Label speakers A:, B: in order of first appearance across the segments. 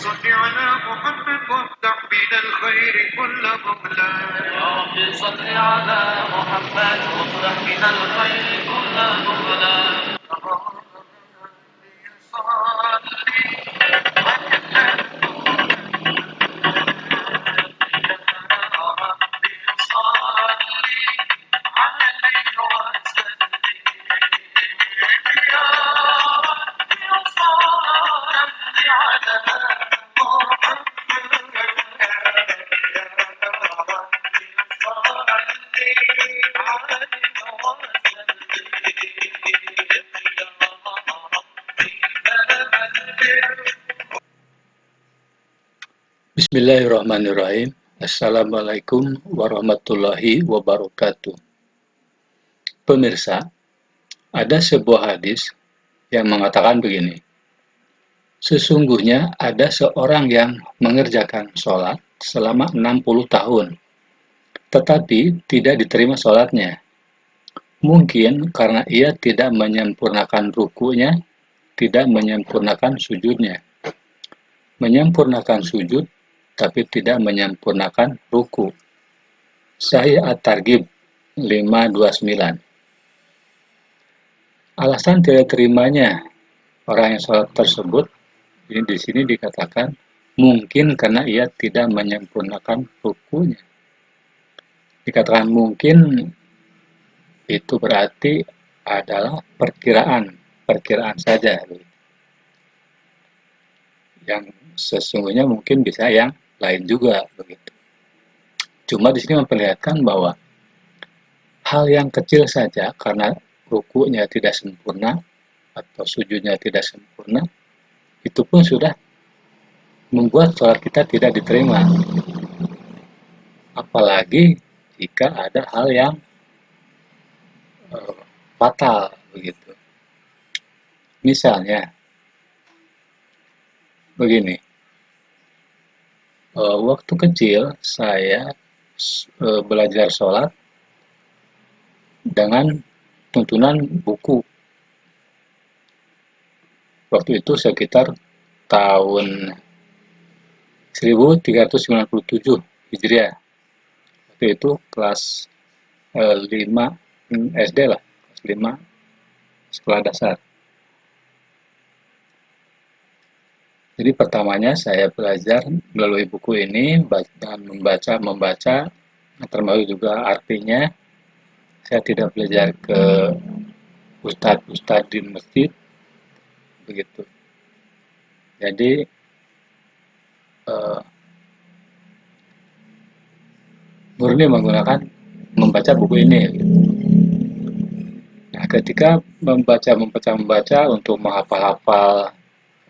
A: صل على محمد وافتح بنا الخير كل مغلاق.
B: يا رب صل على محمد وافتح بنا الخير كل مغلاق.
C: Bismillahirrahmanirrahim. Assalamualaikum warahmatullahi wabarakatuh. Pemirsa, ada sebuah hadis yang mengatakan begini. Sesungguhnya ada seorang yang mengerjakan sholat selama 60 tahun, tetapi tidak diterima sholatnya. Mungkin karena ia tidak menyempurnakan rukunya, tidak menyempurnakan sujudnya. Menyempurnakan sujud, tapi tidak menyempurnakan ruku. Sahih At-Targhib 529. Alasan tidak terimanya orang yang sholat tersebut ini di sini dikatakan mungkin karena ia tidak menyempurnakan rukunya. Dikatakan mungkin itu berarti adalah perkiraan saja. Yang sesungguhnya mungkin bisa yang lain juga begitu. Cuma di sini memperlihatkan bahwa hal yang kecil saja karena rukunya tidak sempurna atau sujudnya tidak sempurna, itu pun sudah membuat sholat kita tidak diterima. Apalagi jika ada hal yang fatal begitu. Misalnya begini, waktu kecil saya belajar sholat dengan tuntunan buku. Waktu itu sekitar tahun 1397 Hijriah. Waktu itu kelas 5 SD lah, kelas 5 sekolah dasar. Jadi pertamanya saya belajar melalui buku ini dan membaca, termasuk juga artinya. Saya tidak belajar ke ustadz di masjid, begitu. Jadi murni menggunakan membaca buku ini. Nah, ketika membaca untuk menghafal-hafal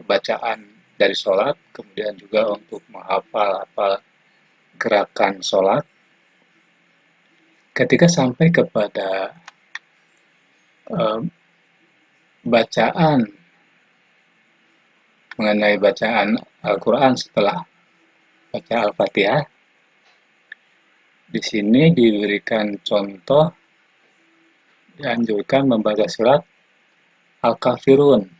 C: bacaan dari sholat, kemudian juga untuk menghafal-hafal gerakan sholat, ketika sampai kepada bacaan mengenai bacaan Al-Quran setelah baca Al-Fatihah, di sini diberikan contoh, dianjurkan membaca surat Al-Kafirun.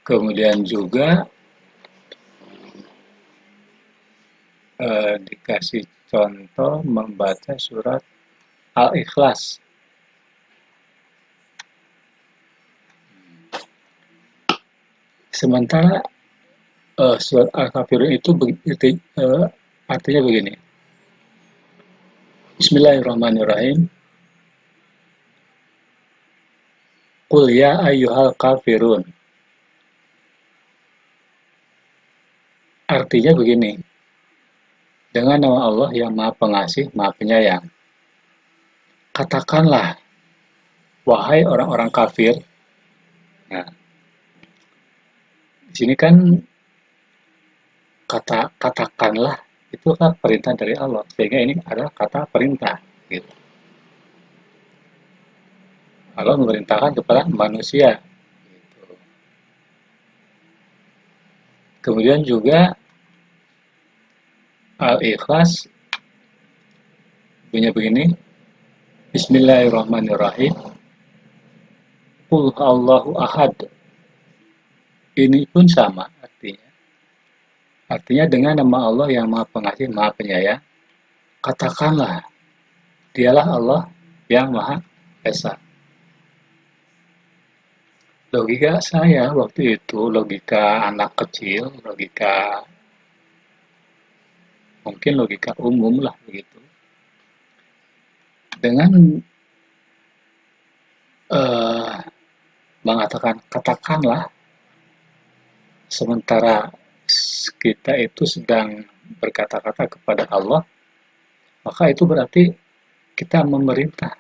C: Kemudian juga dikasih contoh membaca surat Al-Ikhlas. Sementara surat Al-Kafirun itu artinya begini. Bismillahirrahmanirrahim. Qul ya ayyuhal kafirun. Artinya begini. Dengan nama Allah yang Maha Pengasih, Maha Penyayang. Katakanlah, wahai orang-orang kafir. Nah, di sini kan katakanlah itu kan perintah dari Allah, sehingga ini adalah kata perintah. Gitu. Allah memerintahkan kepada manusia. Gitu. Kemudian juga Al-Ikhlas bunyinya begini. Bismillahirrahmanirrahim. Qul Allahu ahad. Ini pun sama artinya. Artinya dengan nama Allah yang Maha Pengasih, Maha Penyayang, katakanlah, dialah Allah yang Maha Esa. Logika saya waktu itu, logika anak kecil, mungkin logika umum lah begitu. Dengan mengatakan katakanlah, sementara kita itu sedang berkata-kata kepada Allah, maka itu berarti kita memerintah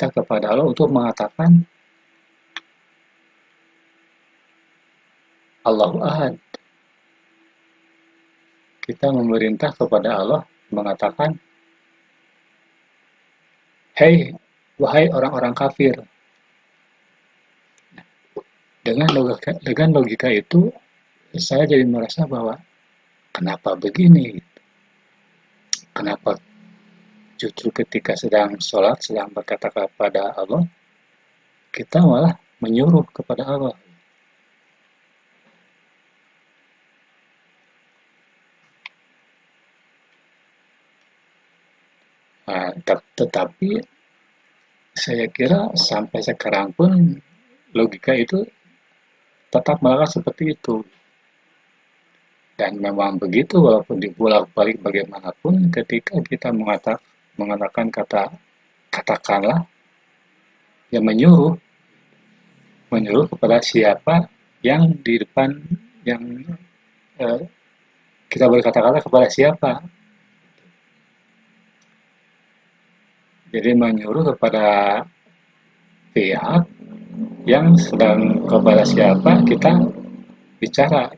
C: kepada Allah untuk mengatakan Allahu Ahad. Kita memerintah kepada Allah mengatakan, hei, wahai orang-orang kafir. Dengan logika itu, saya jadi merasa bahwa kenapa begini? Kenapa justru ketika sedang sholat, sedang berkata kepada Allah, kita malah menyuruh kepada Allah. Nah, tetapi saya kira sampai sekarang pun logika itu tetap melakukan seperti itu. Dan memang begitu, walaupun dibolak-balik bagaimanapun, ketika kita mengatakan katakanlah, yang menyuruh kepada siapa yang di depan, yang kita berkata-kata kepada siapa. Jadi menyuruh kepada pihak yang sedang kepada siapa kita bicara.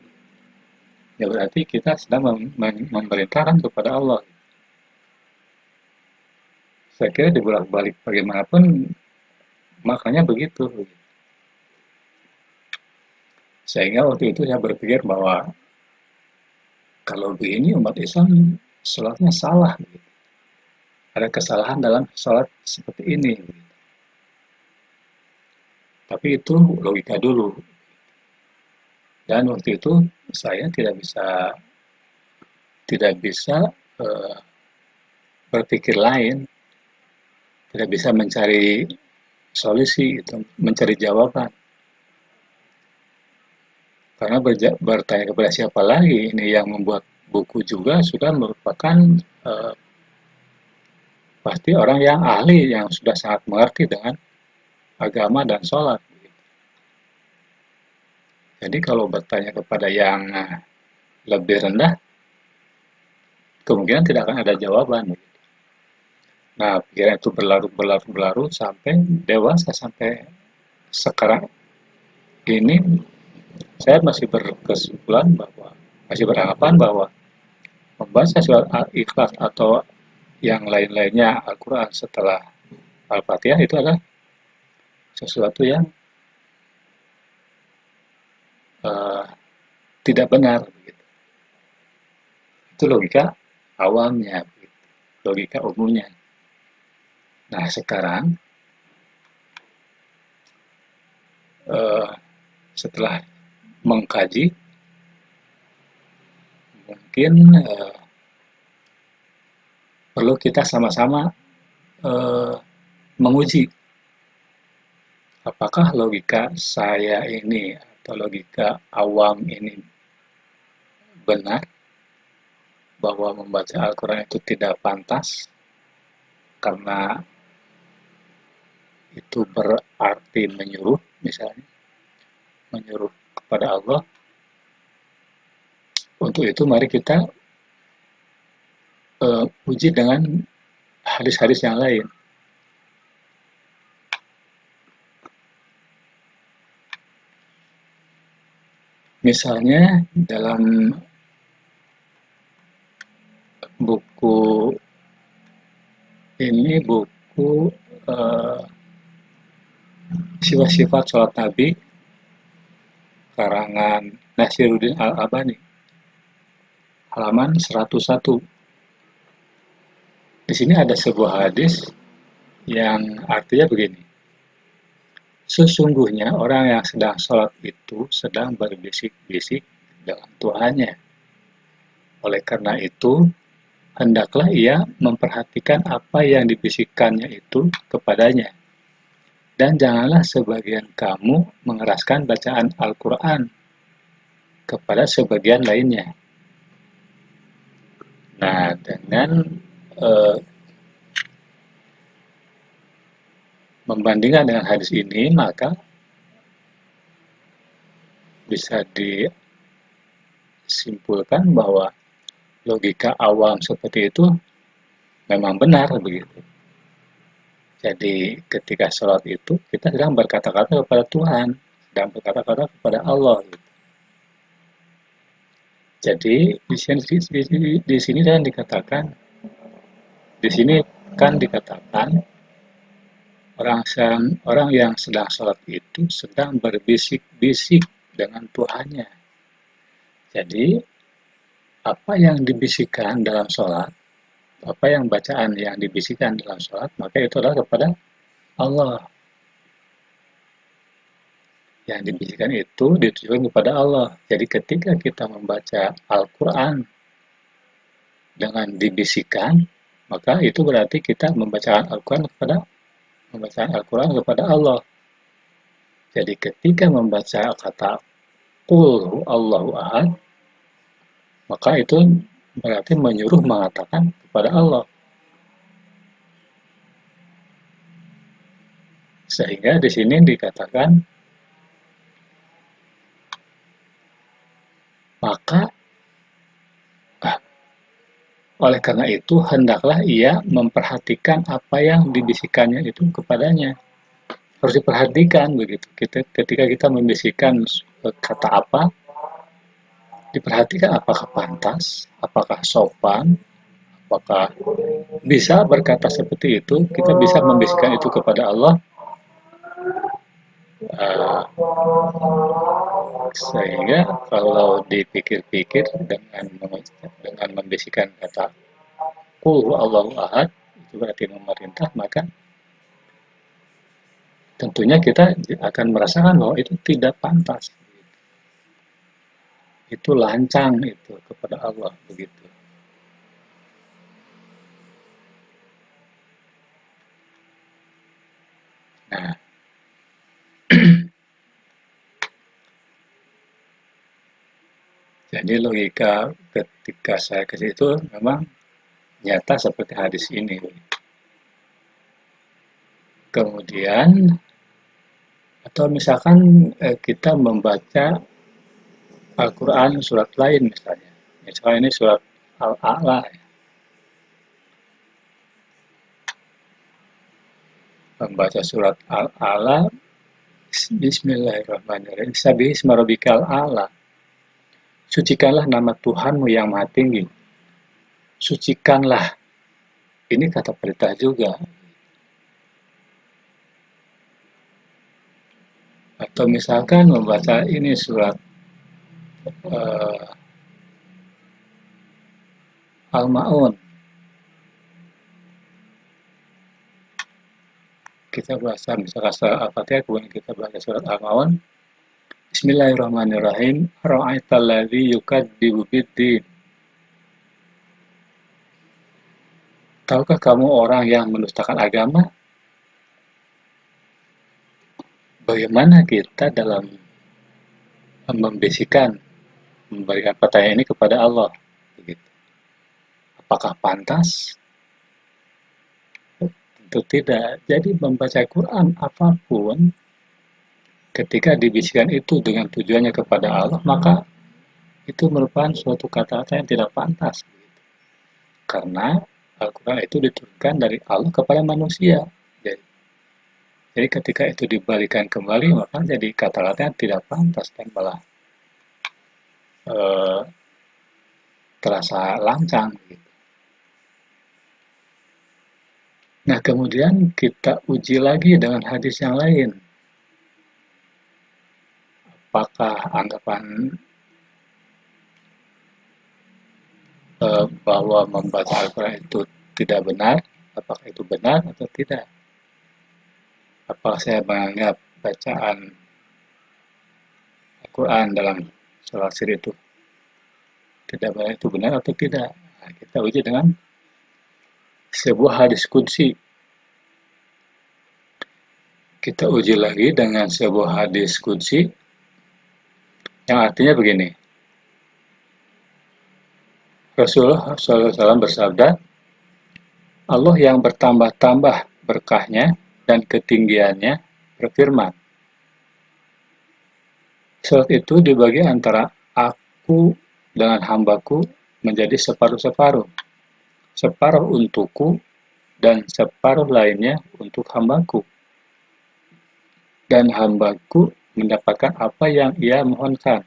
C: Ya berarti kita sedang memerintahkan kepada Allah. Saya kira dibolak-balik bagaimanapun, makanya begitu. Sehingga waktu itu saya berpikir bahwa kalau begini umat Islam sholatnya salah. Ada kesalahan dalam sholat seperti ini. Tapi itu logika dulu. Dan waktu itu saya tidak bisa berpikir lain, tidak bisa mencari solusi, mencari jawaban. Karena bertanya kepada siapa lagi, ini yang membuat buku juga sudah merupakan pasti orang yang ahli, yang sudah sangat mengerti dengan agama dan sholat. Jadi kalau bertanya kepada yang lebih rendah, kemungkinan tidak akan ada jawaban. Nah, pikiran itu berlarut sampai dewasa, sampai sekarang ini saya masih beranggapan bahwa membaca surat Al-Ikhlas atau yang lain-lainnya Al-Quran setelah Al-Fatihah itu adalah sesuatu yang tidak benar. Itu logika awamnya, logika umumnya. Nah, sekarang setelah mengkaji, mungkin perlu kita sama-sama menguji apakah logika saya ini atau logika awam ini benar, bahwa membaca Al-Quran itu tidak pantas karena itu berarti menyuruh, misalnya menyuruh kepada Allah. Untuk itu mari kita uji dengan hadis-hadis yang lain. Misalnya dalam buku ini, buku Sifat-Sifat Sholat Nabi karangan Nasiruddin Al-Albani, halaman 101. Di sini ada sebuah hadis yang artinya begini. Sesungguhnya orang yang sedang sholat itu sedang berbisik-bisik dengan Tuhannya. Oleh karena itu, hendaklah ia memperhatikan apa yang dibisikkannya itu kepadanya. Dan janganlah sebagian kamu mengeraskan bacaan Al-Quran kepada sebagian lainnya. Nah, dengan membandingkan dengan hadis ini, maka bisa disimpulkan bahwa logika awam seperti itu memang benar begitu. Jadi ketika sholat itu kita sedang berkata-kata kepada Tuhan, sedang berkata-kata kepada Allah. Gitu. Jadi di sini kan dikatakan, orang yang sedang sholat itu sedang berbisik-bisik dengan Tuhannya. Jadi apa yang dibisikkan dalam sholat, apa yang bacaan yang dibisikkan dalam sholat, maka itu adalah kepada Allah. Yang dibisikkan itu ditujukan kepada Allah. Jadi ketika kita membaca Al-Quran dengan dibisikkan, maka itu berarti kita membaca Al-Quran kepada Allah. Jadi ketika membaca kata Qul Allahu Ahad, maka itu berarti menyuruh mengatakan kepada Allah. Sehingga di sini dikatakan, maka oleh karena itu hendaklah ia memperhatikan apa yang dibisikkannya itu kepadanya. Harus diperhatikan begitu. Ketika kita membisikkan kata apa, diperhatikan apakah pantas, apakah sopan, apakah bisa berkata seperti itu. Kita bisa membisikkan itu kepada Allah, sehingga kalau dipikir-pikir dengan membisikkan kata Qul Allahu Ahad, itu berarti memerintah, maka tentunya kita akan merasakan bahwa itu tidak pantas. Itu lancang itu kepada Allah begitu. Nah, jadi logika ketika saya ke situ memang nyata seperti hadis ini. Kemudian atau misalkan kita membaca Al-Quran surat lain misalnya. Misalnya ini surat Al-A'la. Membaca surat Al-A'la, Bismillahirrahmanirrahim. Sabbihisma rabbikal a'la. Sucikanlah nama Tuhanmu yang maha tinggi. Sucikanlah. Ini kata perintah juga. Atau misalkan membaca ini surat Al-Ma'un. Kita baca misalkan surat Al-Fatihah, kemudian kita baca surat Al-Ma'un. Bismillahirrahmanirrahim. Ra'aital ladzi yukadzibu biddin. Tahukah kamu orang yang mendustakan agama? Bagaimana kita dalam membisikkan, memberikan pertanyaan ini kepada Allah? Begitu. Apakah pantas? Tentu tidak. Jadi membaca Quran apapun, ketika dibisikkan itu dengan tujuannya kepada Allah, maka itu merupakan suatu kata-kata yang tidak pantas. Karena Al-Quran itu diturunkan dari Allah kepada manusia. Jadi ketika itu dibalikan kembali, maka jadi kata-kata yang tidak pantas dan malah terasa lancang. Nah, kemudian kita uji lagi dengan hadis yang lain. Apakah anggapan bahwa membaca Al-Quran itu tidak benar? Apakah itu benar atau tidak? Apakah saya menganggap bacaan Al-Quran dalam sholat sir itu tidak benar, itu benar atau tidak. Nah, kita uji dengan sebuah hadis qudsi. Kita uji lagi dengan sebuah hadis qudsi yang artinya begini. Rasulullah SAW bersabda, Allah yang bertambah-tambah berkahnya dan ketinggiannya berfirman, surat itu dibagi antara aku dengan hambaku menjadi separuh-separuh. Separuh untukku dan separuh lainnya untuk hambaku. Dan hambaku mendapatkan apa yang ia mohonkan.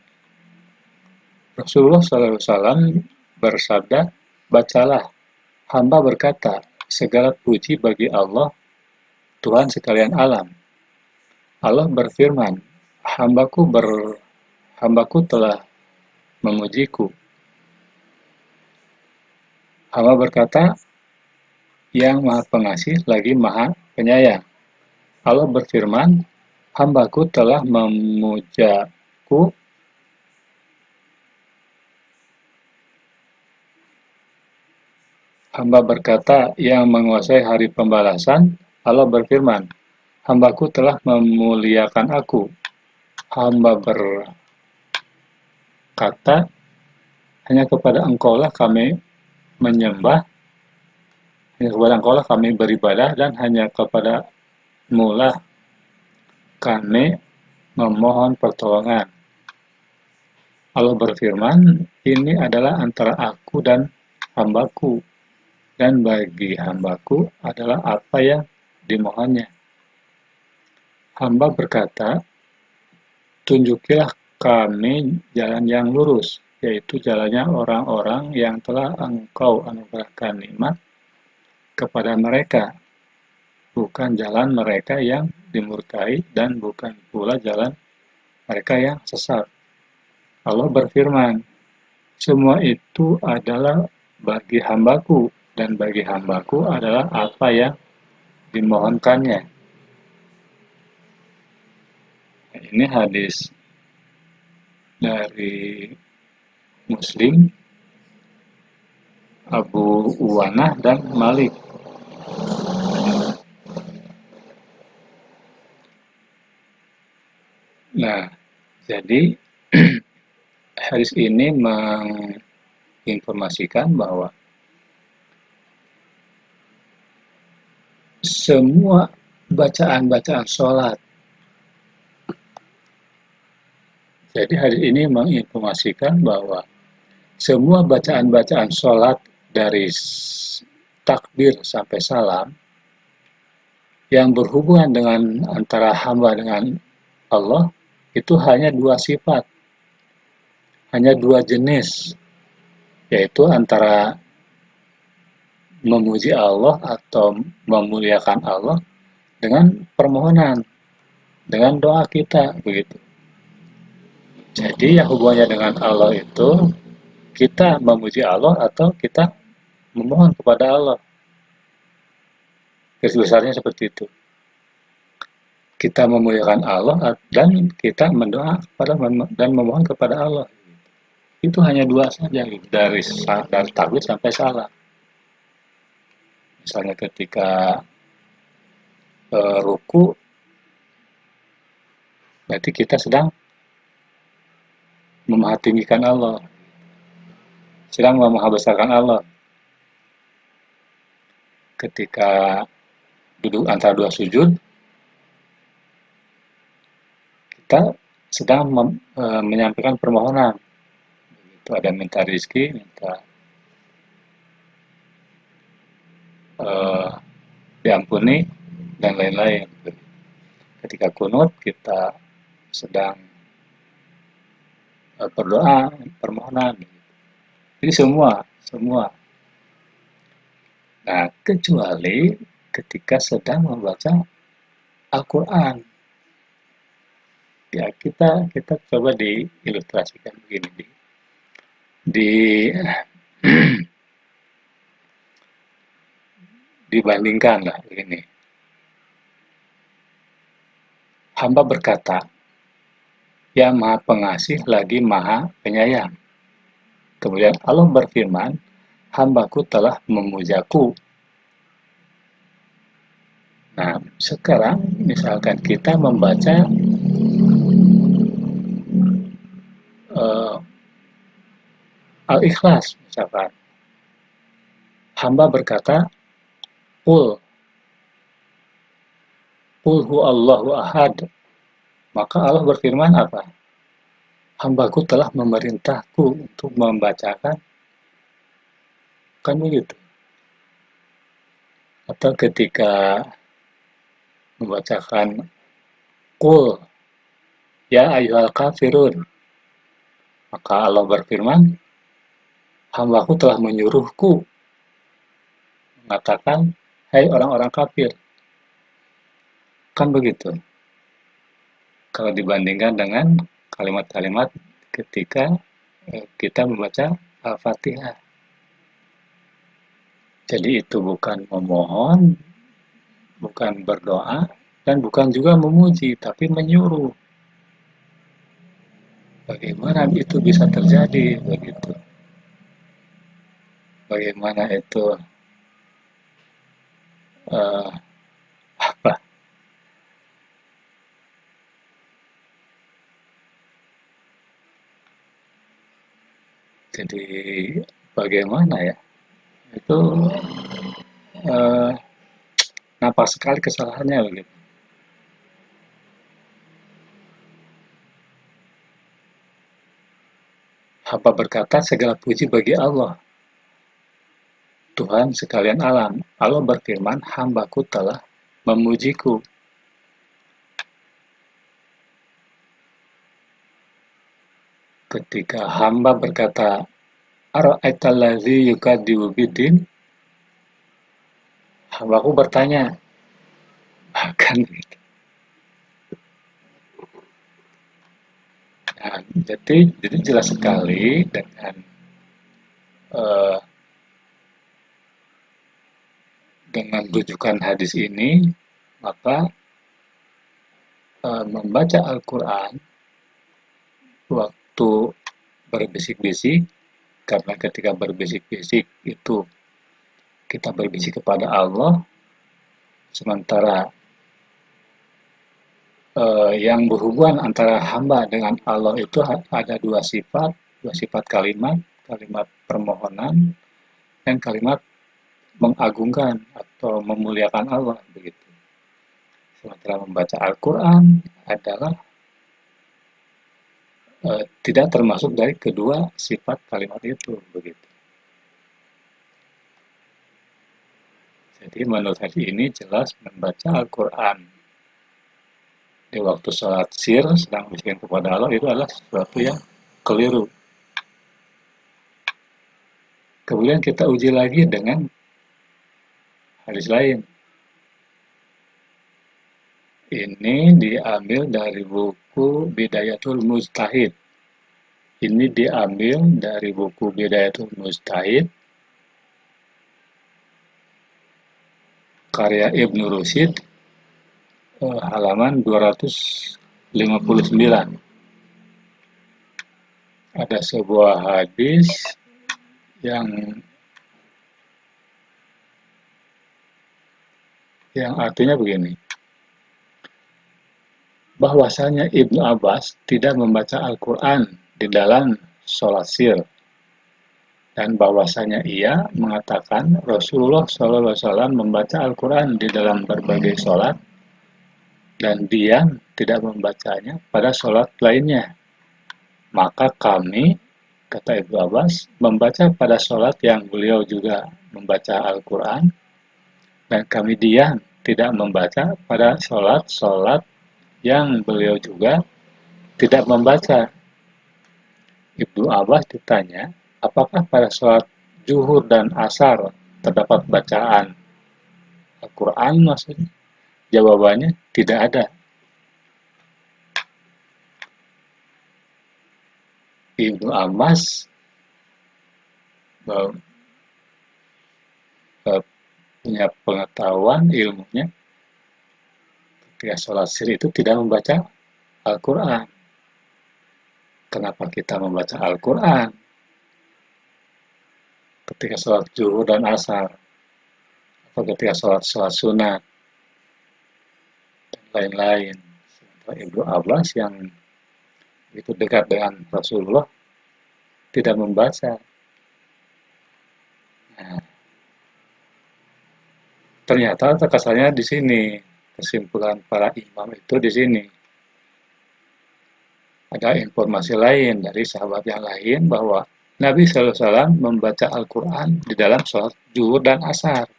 C: Rasulullah SAW bersabda, bacalah, hamba berkata, segala puji bagi Allah, Tuhan sekalian alam. Allah berfirman, hambaku telah memujiku. Hamba berkata, yang maha pengasih lagi maha penyayang. Allah berfirman, hambaku telah memujaku. Hamba berkata, yang menguasai hari pembalasan. Allah berfirman, hambaku telah memuliakan aku. Hamba berkata, hanya kepada engkaulah kami menyembah, hanya kepada engkaulah kami beribadah, dan hanya kepada mulah kami memohon pertolongan. Allah berfirman, ini adalah antara aku dan hambaku, dan bagi hambaku adalah apa yang dimohonnya. Hamba berkata, tunjukilah kami jalan yang lurus, yaitu jalannya orang-orang yang telah engkau anugerahkan nikmat kepada mereka, bukan jalan mereka yang dimurkai dan bukan pula jalan mereka yang sesat. Allah berfirman, semua itu adalah bagi hambaku, dan bagi hambaku adalah apa yang dimohonkannya. Ini hadis dari Muslim, Abu Uwanah dan Malik. Nah, jadi hadis ini menginformasikan bahwa semua bacaan-bacaan sholat. Jadi hadis ini menginformasikan bahwa semua bacaan-bacaan sholat dari takbir sampai salam yang berhubungan dengan antara hamba dengan Allah itu hanya dua sifat, hanya dua jenis, yaitu antara memuji Allah atau memuliakan Allah dengan permohonan, dengan doa kita, begitu. Jadi yang hubungannya dengan Allah itu kita memuji Allah atau kita memohon kepada Allah. Garis besarnya seperti itu. Kita memuliakan Allah dan kita mendoa dan memohon kepada Allah. Itu hanya dua saja, dari takbir sampai salam. Misalnya ketika ruku, berarti kita sedang memahatinggikan Allah, sedang memahabesarkan Allah. Ketika duduk antara dua sujud, kita sedang menyampaikan permohonan. Itu ada minta rezeki, minta diampuni, dan lain-lain. Ketika kunut, kita sedang berdoa, permohonan. Jadi semua. Nah, kecuali ketika sedang membaca Al-Quran. Ya, kita coba diilustrasikan begini. Dibandingkan lah begini. hamba berkata, "Ya Maha Pengasih lagi Maha Penyayang." Kemudian Allah berfirman, "Hambaku telah memujaku." Nah, sekarang misalkan kita membaca Al-Ikhlas, misalkan. Hamba berkata, Qul huwallahu ahad. Maka Allah berfirman apa? Hambaku telah memerintahku untuk membacakan, kan begitu. Atau ketika membacakan Qul ya ayyuhal kafirun, maka Allah berfirman, hambaku telah menyuruhku mengatakan, hai orang-orang kafir. Kan begitu. Kalau dibandingkan dengan kalimat-kalimat ketika kita membaca Al-Fatihah. Jadi itu bukan memohon, bukan berdoa, dan bukan juga memuji, tapi menyuruh. Bagaimana itu bisa terjadi begitu? Bagaimana itu uh, apa? Jadi bagaimana ya? Itu uh, nampak sekali kesalahannya begitu. Hamba berkata segala puji bagi Allah, Tuhan sekalian alam. Allah berfirman, hambaku telah memujiku. Ketika hamba berkata, Ara'aitallazi yukadzibu biddin, hambaku bertanya, bahkan nah, jadi jelas sekali uh, dengan rujukan hadis ini, maka membaca Al-Quran waktu berbisik-bisik, karena ketika berbisik-bisik itu kita berbisik kepada Allah, sementara yang berhubungan antara hamba dengan Allah itu ada dua sifat kalimat, kalimat permohonan, dan kalimat mengagungkan atau memuliakan Allah begitu. Sementara membaca Al-Quran adalah tidak termasuk dari kedua sifat kalimat itu begitu. Jadi menurut hadis ini jelas membaca Al-Quran di waktu sholat sir sedang bersyukur kepada Allah itu adalah sesuatu yang keliru. Kemudian kita uji lagi dengan hadis lain. Ini diambil dari buku Bidayatul Mujtahid. Ini diambil dari buku Bidayatul Mujtahid karya Ibnu Rusyid, halaman 259. Ada sebuah hadis yang artinya begini, bahwasanya Ibnu Abbas tidak membaca Al-Quran di dalam sholat sir, dan bahwasanya ia mengatakan Rasulullah SAW membaca Al-Quran di dalam berbagai sholat, dan dia tidak membacanya pada sholat lainnya. Maka kami, kata Ibnu Abbas, membaca pada sholat yang beliau juga membaca Al-Quran, dan kami diam tidak membaca pada sholat-sholat yang beliau juga tidak membaca. Ibnu Abbas ditanya, apakah pada sholat zuhur dan asar terdapat bacaan Al-Quran maksudnya? Jawabannya tidak ada. Ibnu Abbas punya pengetahuan ilmunya ketika sholat sir itu tidak membaca Al-Quran. Kenapa kita membaca Al-Quran ketika sholat zuhur dan asar, atau ketika sholat sunat, dan lain-lain? Sementara Ibnu Abbas yang itu dekat dengan Rasulullah tidak membaca. Nah, ternyata kesannya di sini, kesimpulan para imam itu di sini. Ada informasi lain dari sahabat yang lain bahwa Nabi SAW membaca Al-Quran di dalam sholat zuhur dan asar.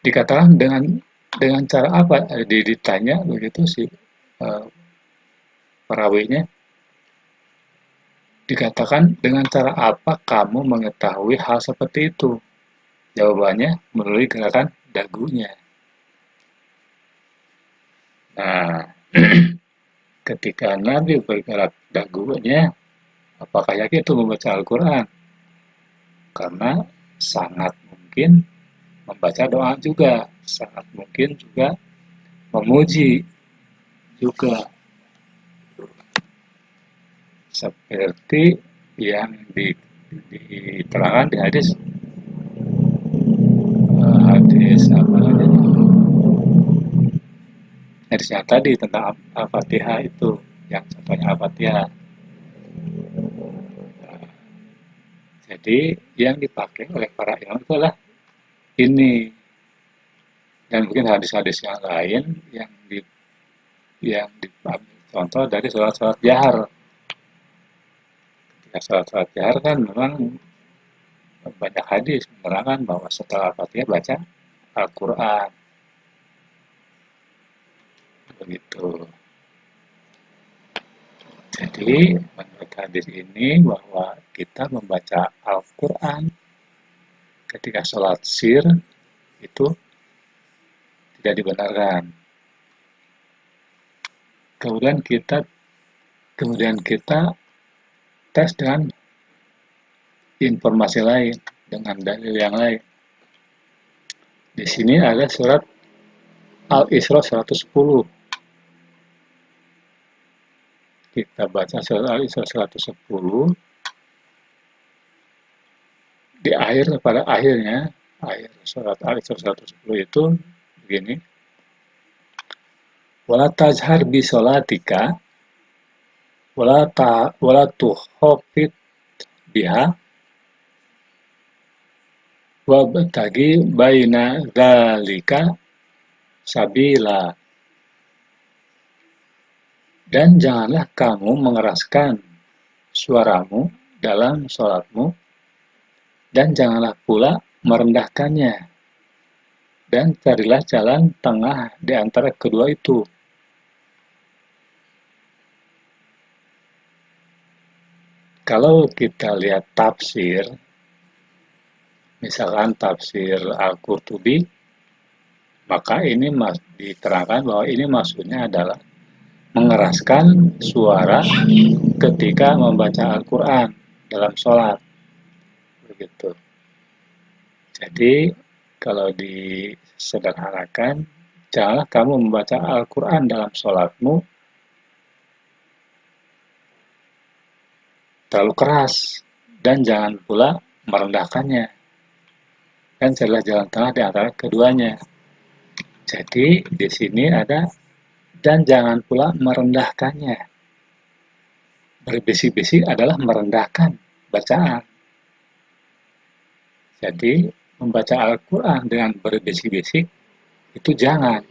C: Dikatakan dengan cara apa? Ditanya begitu sih perawinya. Dikatakan dengan cara apa kamu mengetahui hal seperti itu? Jawabannya melalui gerakan dagunya. Nah, ketika Nabi bergerak dagunya, apakah yakin itu membaca Al-Quran? Karena sangat mungkin membaca doa juga, sangat mungkin juga memuji juga. Seperti yang diterangkan di hadis apa namanya? Hadis yang tadi tentang Al-Fatihah itu, yang contohnya Al-Fatihah. Jadi yang dipakai oleh para imam itulah ini, dan mungkin hadis-hadis yang lain yang contoh dari sholat jahar. Ketika sholat jahar kan memang banyak hadis menerangkan bahwa setelah Al-Fatihah baca Al-Quran. Begitu. Jadi menurut hadis ini bahwa kita membaca Al-Quran ketika sholat sir itu tidak dibenarkan. Kemudian kita tes dengan informasi lain, dengan dalil yang lain. Di sini ada surat Al-Isra 110. Kita baca surat Al-Isra 110. Di pada akhirnya, akhir surat Al-Isra 110 itu begini. Wala tajhar bi sholatika wala tukhafit biha wabtagi baina dzalika sabila. Dan janganlah kamu mengeraskan suaramu dalam sholatmu, dan janganlah pula merendahkannya, dan carilah jalan tengah di antara kedua itu. Kalau kita lihat tafsir, misalkan tafsir Al-Qurtubi, maka ini diterangkan bahwa ini maksudnya adalah mengeraskan suara ketika membaca Al-Quran dalam sholat. Begitu. Jadi, kalau disederhanakan, janganlah kamu membaca Al-Quran dalam sholatmu terlalu keras, dan jangan pula merendahkannya. Dan carilah jalan tengah di antara keduanya. Jadi, di sini ada dan jangan pula merendahkannya. Berbisik-bisik adalah merendahkan bacaan. Jadi, membaca Al-Quran dengan berbisik-bisik itu jangan.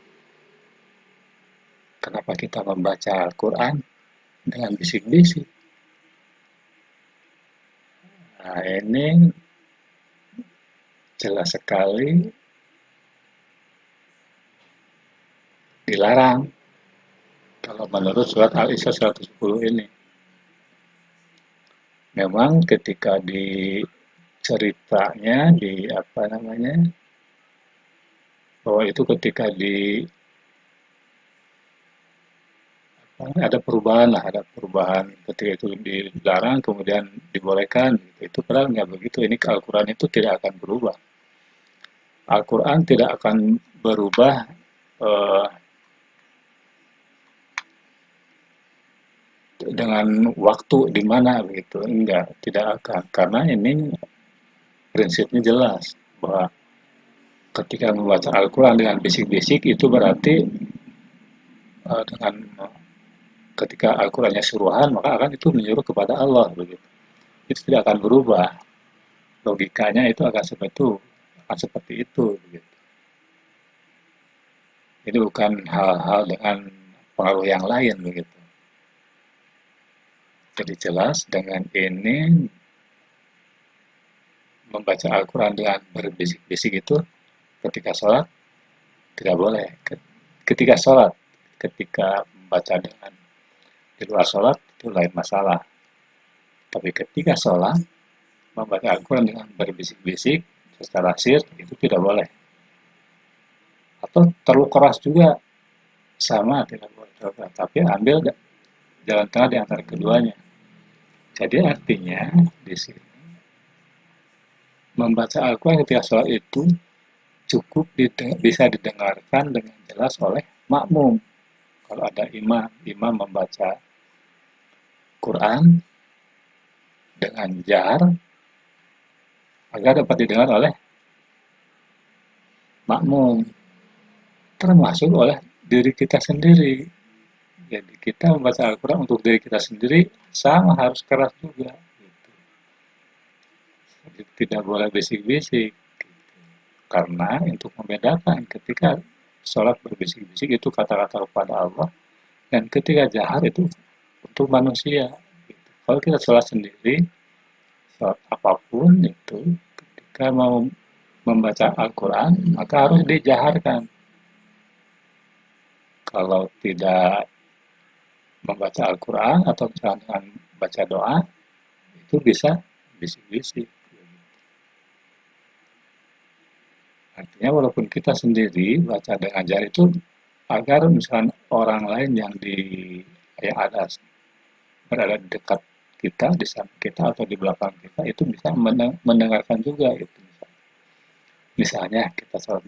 C: Kenapa kita membaca Al-Quran dengan bisik-bisik? Nah, ini jelas sekali dilarang kalau menurut surat Al-Isra 110 ini. Memang ketika di ceritanya bahwa itu ketika ada perubahan ketika itu dilarang kemudian dibolehkan, itu padahal nggak begitu. Ini Al-Quran itu tidak akan berubah. Al-Quran tidak akan berubah dengan waktu di mana begitu, enggak, tidak akan, karena ini prinsipnya jelas bahwa ketika membaca Al-Quran dengan bisik-bisik itu berarti dengan ketika Al-Qurannya suruhan maka akan itu menyuruh kepada Allah begitu. Itu tidak akan berubah, logikanya itu akan seperti itu begitu. Ini bukan hal-hal dengan pengaruh yang lain begitu. Jadi jelas dengan ini membaca Al-Quran dengan berbisik-bisik itu ketika sholat tidak boleh. Ketika sholat, ketika membaca dengan di luar sholat itu lain masalah. Tapi ketika sholat membaca Al-Quran dengan berbisik-bisik secara sir itu tidak boleh. Atau terlalu keras juga sama tidak boleh. Tapi ambil jalan tengah di antara keduanya. Jadi artinya di sini membaca Al-Quran ketika sholat itu cukup bisa didengarkan dengan jelas oleh makmum. Kalau ada imam membaca Quran dengan jahar agar dapat didengar oleh makmum, termasuk oleh diri kita sendiri. Jadi kita membaca Al-Quran untuk diri kita sendiri sama harus keras juga. Gitu. Jadi tidak boleh bisik-bisik. Gitu. Karena untuk membedakan ketika sholat berbisik-bisik itu kata-kata kepada Allah dan ketika jahar itu untuk manusia. Gitu. Kalau kita sholat sendiri, sholat apapun itu ketika mau membaca Al-Quran maka harus dijaharkan. Kalau tidak membaca Al-Quran atau dengan baca doa itu bisa bisik-bisik. Artinya walaupun kita sendiri baca dengan jari itu agar misalnya orang lain yang berada di dekat kita, di samping kita atau di belakang kita itu bisa mendengarkan juga itu. Misalnya kita sholat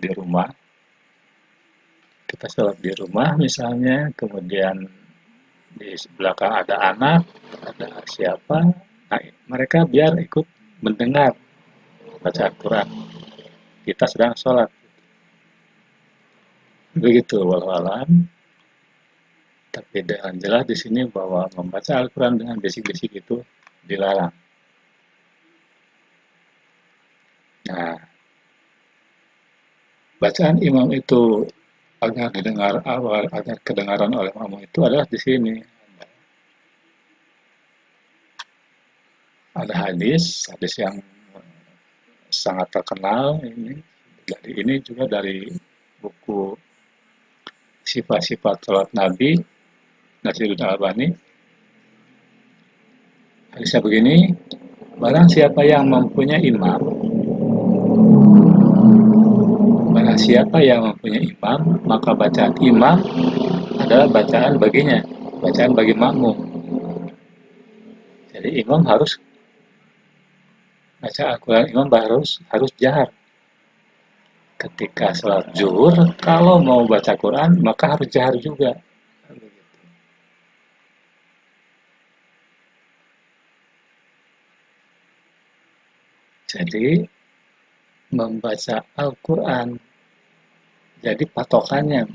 C: di rumah misalnya, kemudian di belakang ada anak, ada siapa, nah, mereka biar ikut mendengar baca Al-Quran. Kita sedang sholat. Begitu, wallahualam. Tapi dengan jelas di sini bahwa membaca Al-Quran dengan bisik-bisik itu dilarang. Nah, bacaan imam itu agar kedengaran oleh makmum itu adalah di sini. Ada hadis yang sangat terkenal ini juga dari buku Sifat-Sifat Salat Nabi Nasiruddin Albani. Hadisnya begini, barang siapa yang mempunyai imam, maka bacaan imam adalah bacaan baginya, bacaan bagi makmum. Jadi imam harus baca Al-Quran, imam harus jahar. Ketika sholat zuhur, kalau mau baca Quran, maka harus jahar juga. Jadi, membaca Al-Quran, jadi patokannya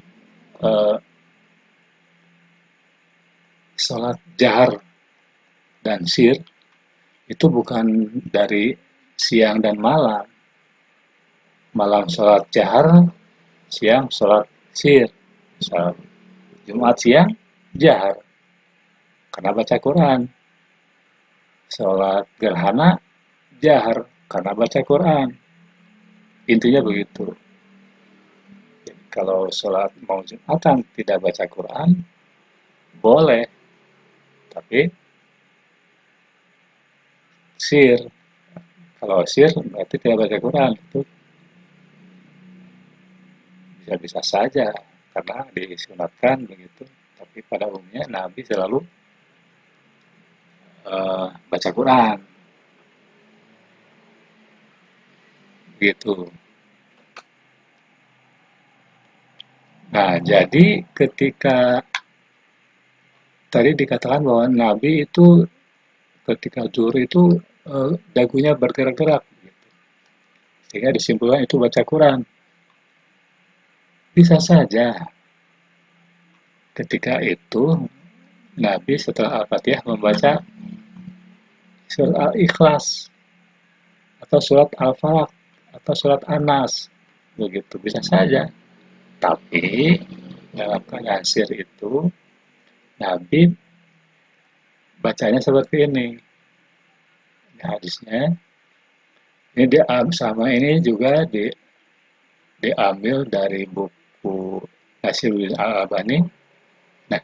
C: sholat jahar dan sir, itu bukan dari siang dan malam. Malam sholat jahar, siang sholat sir. Sholat Jumat siang, jahar. Karena baca Quran. Sholat gerhana, jahar. Karena baca Quran. Intinya begitu. Jadi, kalau sholat mau Jumatan tidak baca Quran, boleh. Tapi sir. Kalau sir berarti tidak baca Quran. Itu bisa-bisa saja. Karena disunatkan begitu. Tapi pada umumnya Nabi selalu baca Quran. Gitu. Nah, jadi ketika tadi dikatakan bahwa Nabi itu ketika zuhur itu dagunya bergerak-gerak, gitu. Sehingga disimpulkan itu baca Quran. Bisa saja ketika itu Nabi setelah Al-Fatihah membaca surat Al-Ikhlas atau surat Al-Falaq atau surat An-Nas, begitu bisa saja. Tapi dalam keadaan sir itu Nabi bacanya seperti ini. Hadisnya ini dia sama ini juga diambil dari buku Nasiruddin Al-Albani. Nah,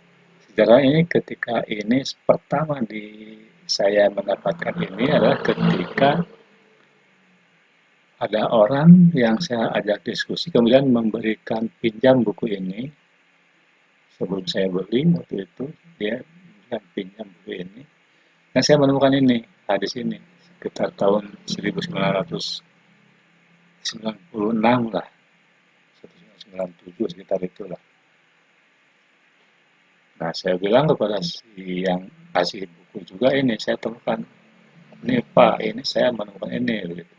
C: sejarah ini ketika ini pertama saya mendapatkan ini adalah ketika ada orang yang saya ajak diskusi kemudian memberikan pinjam buku ini sebelum saya beli waktu itu dia memberikan pinjam buku ini. Nah, saya menemukan ini hadis ini sekitar tahun 1996 lah, 1997 sekitar itulah. Nah, saya bilang kepada si yang kasih buku juga ini, saya temukan, ini Pak, ini saya menemukan ini, gitu.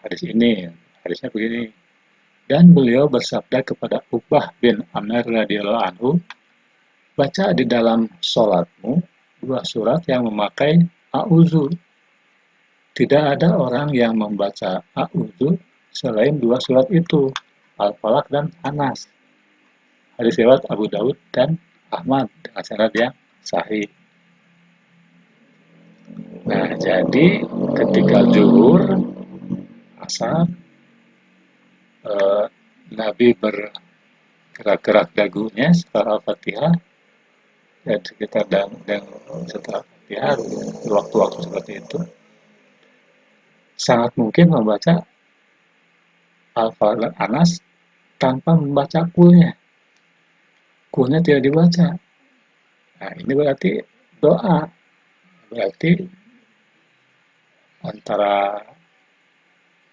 C: Hadisnya begini. Dan beliau bersabda kepada Uqbah bin Amr radhiyallahu anhu, baca di dalam sholatmu 2 surat yang memakai a'udzu. Tidak ada orang yang membaca a'udzu selain 2 surat itu, Al-Falaq dan An-Nas. Hadis riwayat Abu Daud dan Ahmad dengan sanad yang sahih. Nah, jadi ketika zuhur, asar, Nabi bergerak-gerak dagunya setelah Al-Fatihah dan sekitar dan setelah Al-Fatihah waktu-waktu seperti itu sangat mungkin membaca Al-Falaq dan Anas tanpa membaca kulnya. Kulnya tidak dibaca. Nah, ini berarti doa. Berarti antara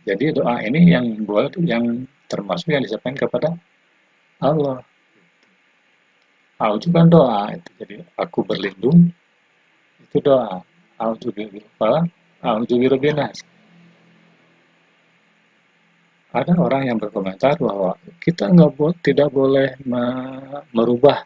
C: jadi doa ini yang boleh yang termasuk yang disampaikan kepada Allah. Auzu kan doa itu. Jadi aku berlindung itu doa. Auzu birabbil auzu birabbin nas. Ada orang yang berkomentar bahwa kita tidak boleh merubah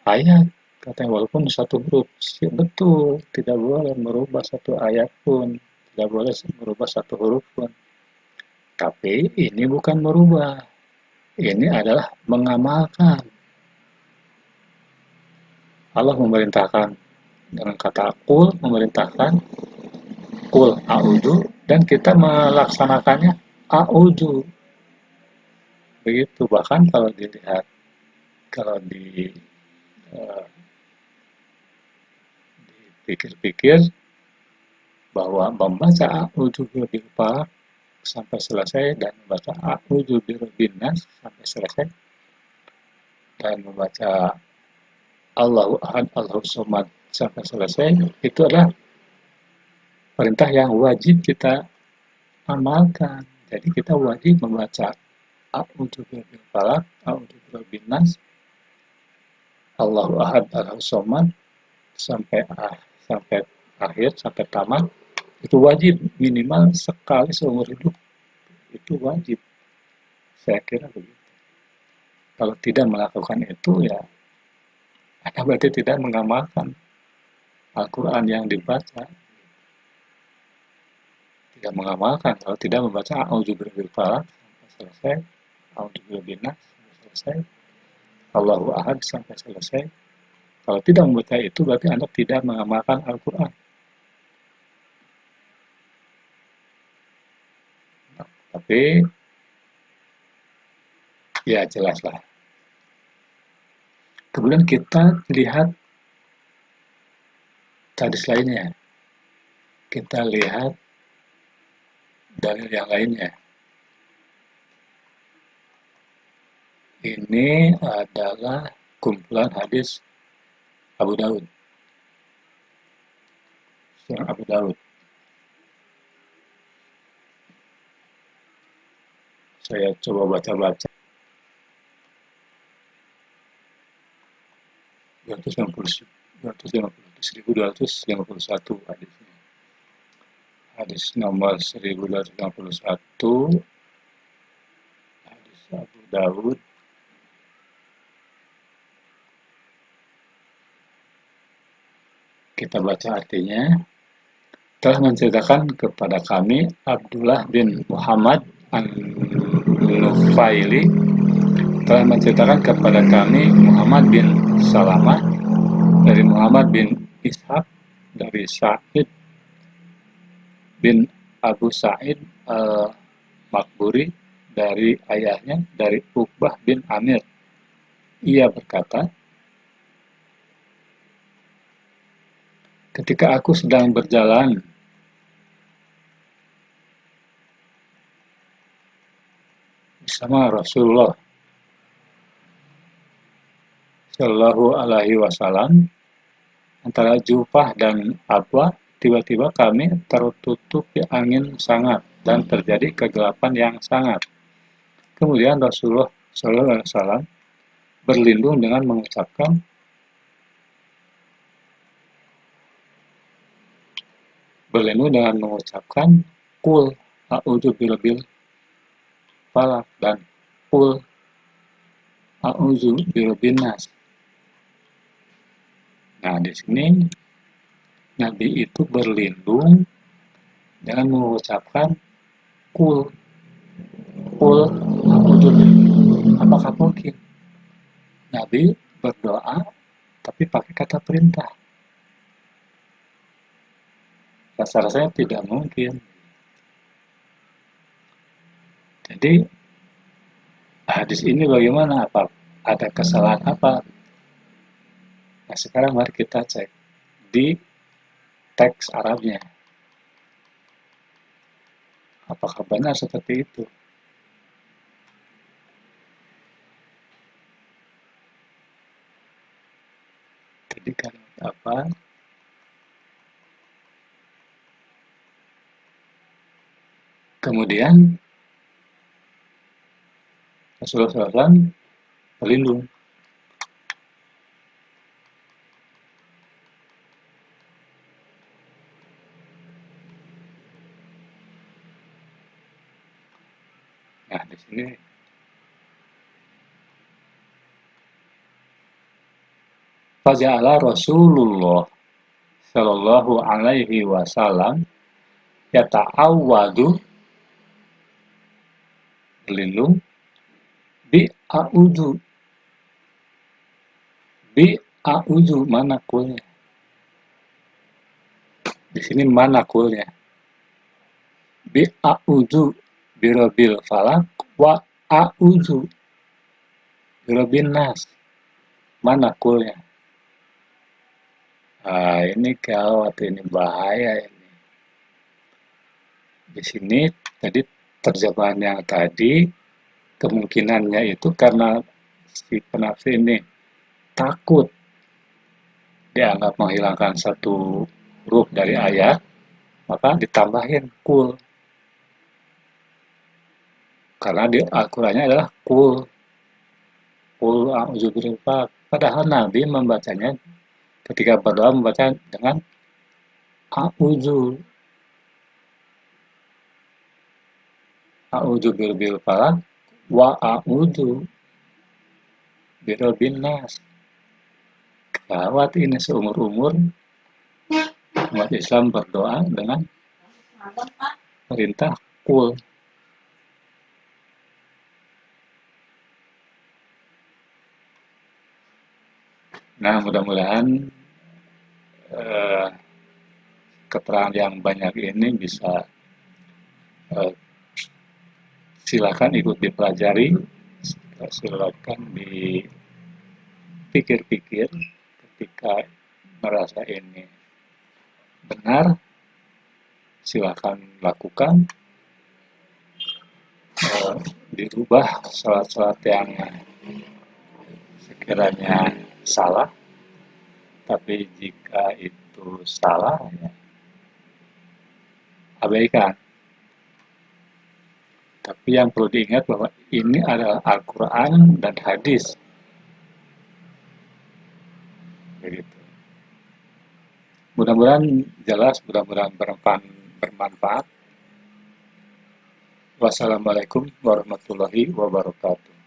C: ayat, katanya walaupun satu huruf. Betul, tidak boleh merubah satu ayat pun, tidak boleh merubah satu huruf pun. Tapi ini bukan merubah, ini adalah mengamalkan. Allah memerintahkan dengan kata kul, memerintahkan kul a'udzu, dan kita melaksanakannya a'udzu. Begitu, bahkan kalau dilihat, kalau eh, dipikir-pikir bahwa membaca a'udzu birabbil falaq sampai selesai dan membaca a'udzu birabbin nas sampai selesai dan membaca Allahu ahad Allahu somad sampai selesai itu adalah perintah yang wajib kita amalkan. Jadi kita wajib membaca a'udzu birabbil falaq, a'udzu birabbin nas, Allahu ahad Allahu somad sampai akhir sampai tamat. Itu wajib minimal sekali seumur hidup, itu wajib, saya kira begitu. Kalau tidak melakukan itu ya Anda berarti tidak mengamalkan Al-Quran yang dibaca, tidak mengamalkan kalau tidak membaca a'udzu birabbil falaq sampai selesai, a'udzu birabbin nas sampai selesai, Allahu ahad sampai selesai. Kalau tidak membaca itu berarti Anda tidak mengamalkan Al-Quran. Tapi ya jelaslah. Kemudian kita lihat hadis lainnya. Kita lihat dalil yang lainnya. Ini adalah kumpulan hadis Abu Daud. Sunan Abu Daud. Saya coba baca-baca. 1251 hadisnya. Hadis nomor 1251, hadis Abu Dawud. Kita baca artinya. Telah menceritakan kepada kami Abdullah bin Muhammad An-Nufaili, telah menceritakan kepada kami Muhammad bin Salamah dari Muhammad bin Ishaq dari Sa'id bin Abu Sa'id al-Makburi dari ayahnya dari Uqbah bin Amir. Ia berkata, ketika aku sedang berjalan bersama Rasulullah Shallallahu Alaihi Wasallam antara Jufah dan Abwah, tiba-tiba kami tertutupi angin sangat dan terjadi kegelapan yang sangat. Kemudian Rasulullah Shallallahu Alaihi Wasallam berlindung dengan mengucapkan Qul a'udzu birabbil falaq dan Qul a'udzu birabbin nas. Nah, di sini Nabi itu berlindung dengan mengucapkan Qul a'udzu. Apakah mungkin Nabi berdoa tapi pakai kata perintah? Rasa-rasanya tidak mungkin. Jadi hadis ini bagaimana? Apa ada kesalahan apa? Nah, sekarang mari kita cek di teks Arabnya. Apakah benar seperti itu? Jadi kalimat apa? Kemudian Rasulullah SAW berlindung. Nah, di sini faja'ala Rasulullah Shallallahu Alaihi Wasallam yata'awwadu, berlindung, bi a'udzu mana kulnya? Di sini mana kulnya? Bi a'udzu birabbil falaq wa a'udzu birabbin nas. Mana kulnya? Nah, ini gawat, ini bahaya ini. Di sini tadi terjemahan yang tadi kemungkinannya itu karena si penafsir ini takut dianggap menghilangkan satu huruf dari ayat, maka ditambahin kul. Karena di Al-Qur'annya adalah kul a'udzu birabbil falaq. Padahal Nabi membacanya ketika berdoa membaca dengan a'udzu birabbil falaq wa a'udzu birabbin nas. Gawat ini, seumur-umur umat Islam berdoa dengan perintah kul. Nah, mudah-mudahan keterangan yang banyak ini bisa silakan ikut dipelajari, silakan dipikir-pikir ketika merasa ini benar, silakan lakukan, dirubah salat-salat yang sekiranya salah, tapi jika itu salah ya abaikan. Tapi yang perlu diingat bahwa ini adalah Al-Quran dan hadis. begitu. Mudah-mudahan jelas, mudah-mudahan bermanfaat. Wassalamualaikum warahmatullahi wabarakatuh.